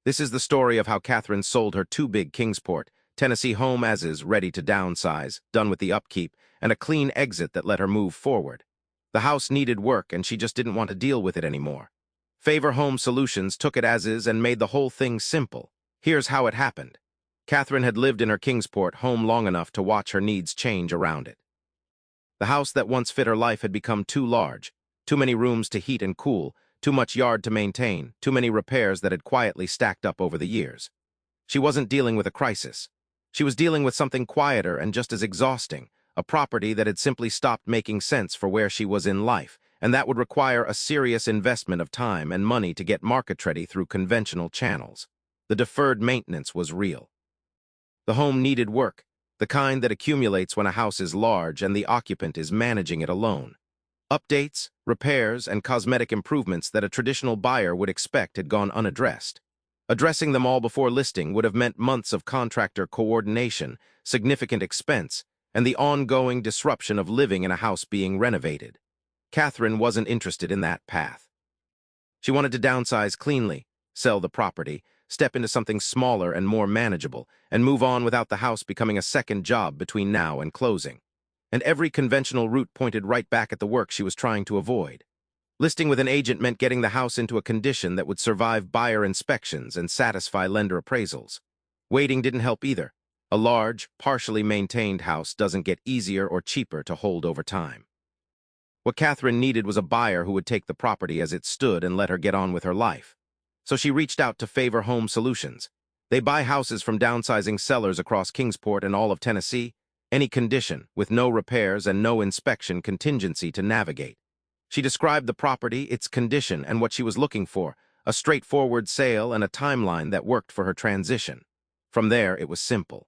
This is the story of how Catherine sold her too-big Kingsport, Tennessee home as is, ready to downsize, done with the upkeep, and a clean exit that let her move forward. The house needed work, and she just didn't want to deal with it anymore. Favor Home Solutions took it as is and made the whole thing simple. Here's how it happened. Catherine had lived in her Kingsport home long enough to watch her needs change around it. The house that once fit her life had become too large, too many rooms to heat and cool, too much yard to maintain, too many repairs that had quietly stacked up over the years. She wasn't dealing with a crisis. She was dealing with something quieter and just as exhausting, a property that had simply stopped making sense for where she was in life, and that would require a serious investment of time and money to get market-ready through conventional channels. The deferred maintenance was real. The home needed work, the kind that accumulates when a house is large and the occupant is managing it alone. Updates, repairs, and cosmetic improvements that a traditional buyer would expect had gone unaddressed. Addressing them all before listing would have meant months of contractor coordination, significant expense, and the ongoing disruption of living in a house being renovated. Catherine wasn't interested in that path. She wanted to downsize cleanly, sell the property, step into something smaller and more manageable, and move on without the house becoming a second job between now and closing. And every conventional route pointed right back at the work she was trying to avoid. Listing with an agent meant getting the house into a condition that would survive buyer inspections and satisfy lender appraisals. Waiting didn't help either. A large, partially maintained house doesn't get easier or cheaper to hold over time. What Catherine needed was a buyer who would take the property as it stood and let her get on with her life. So she reached out to Favor Home Solutions. They buy houses from downsizing sellers across Kingsport and all of Tennessee, any condition, with no repairs and no inspection contingency to navigate. She described the property, its condition, and what she was looking for, a straightforward sale and a timeline that worked for her transition. From there, it was simple.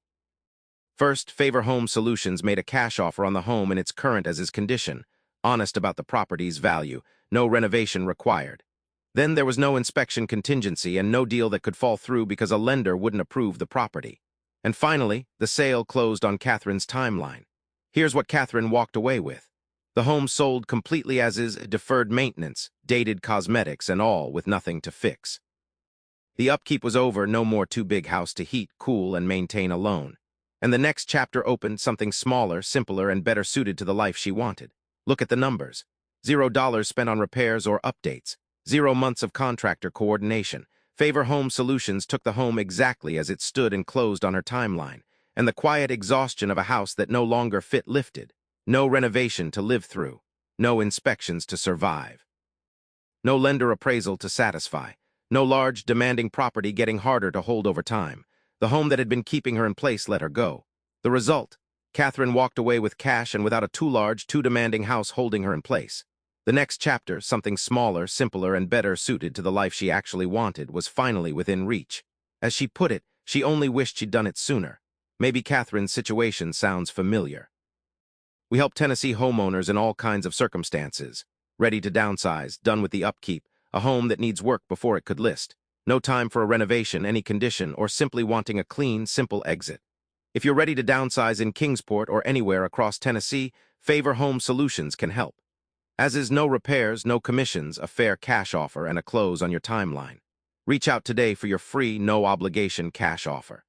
First, Favor Home Solutions made a cash offer on the home in its current as-is condition, honest about the property's value, no renovation required. Then there was no inspection contingency and no deal that could fall through because a lender wouldn't approve the property. And finally, the sale closed on Catherine's timeline. Here's what Catherine walked away with. The home sold completely as is, deferred maintenance, dated cosmetics, and all with nothing to fix. The upkeep was over, no more too-big house to heat, cool, and maintain alone. And the next chapter opened something smaller, simpler, and better suited to the life she wanted. Look at the numbers. $0 spent on repairs or updates. 0 months of contractor coordination. Favor Home Solutions took the home exactly as it stood and closed on her timeline, and the quiet exhaustion of a house that no longer fit lifted. No renovation to live through. No inspections to survive. No lender appraisal to satisfy. No large, demanding property getting harder to hold over time. The home that had been keeping her in place let her go. The result? Catherine walked away with cash and without a too large, too demanding house holding her in place. The next chapter, something smaller, simpler, and better suited to the life she actually wanted, was finally within reach. As she put it, she only wished she'd done it sooner. Maybe Catherine's situation sounds familiar. We help Tennessee homeowners in all kinds of circumstances. Ready to downsize, done with the upkeep, a home that needs work before it could list. No time for a renovation, any condition, or simply wanting a clean, simple exit. If you're ready to downsize in Kingsport or anywhere across Tennessee, Favor Home Solutions can help. As is, no repairs, no commissions, a fair cash offer, and a close on your timeline. Reach out today for your free, no-obligation cash offer.